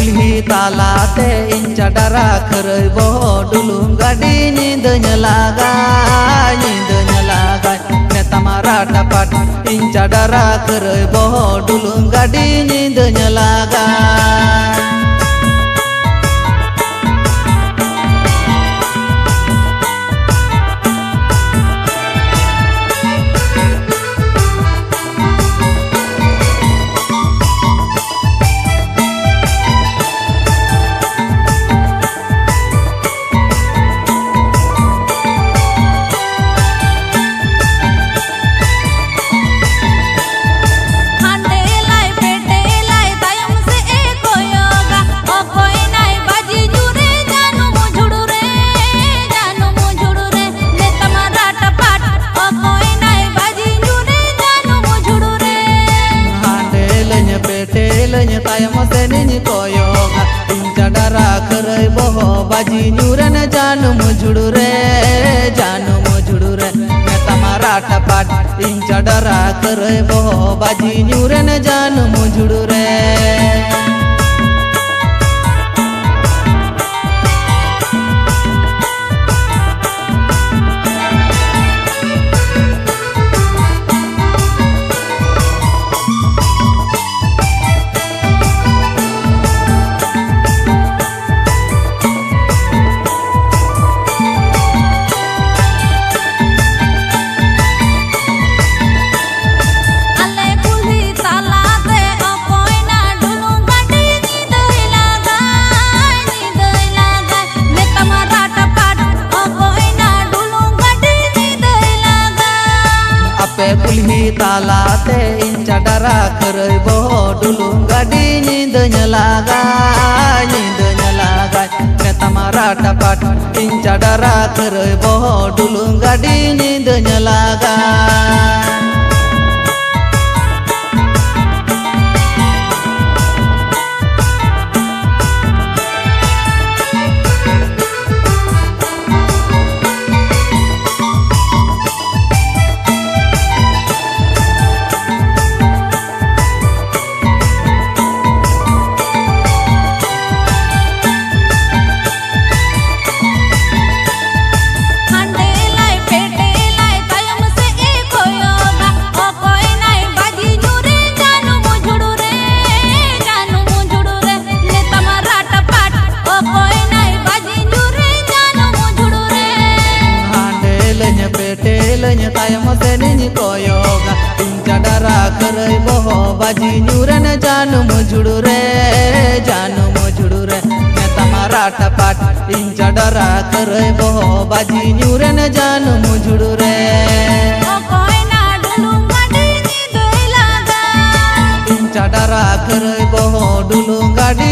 कुल्ही तालाते इन चडरा खरई बो डुलुम गाड़ी नींद लागा ने तमारा टपट इन चडरा खरई बो डुलुम गाड़ी नींद लागा तायम से नी कोयोगा इन चडरा खरई बहो बाजी न्यूरन जानू मुझुड़ू रे मैं तमारा टपाट इन चडरा खरई बहो बाजी न्यूरन जानू मुझुड़ू रे कुल्ही तालाते इन चडरा खरई बो डुलुम गाड़ी नींद लागा ने तमारा टपट इन चडरा खरई बो डुलुम गाड़ी नींद लागा तायम से नी कोयोगा इन चडरा खरई बहो बाजी न्यूरन जानू मुझुड़ू रे मैं तमारा टपाट इन चडरा खरई बहो बाजी न्यूरन जानू मुझुड़ू रे इन चडरा खरई बहो डुलुम गाड़ी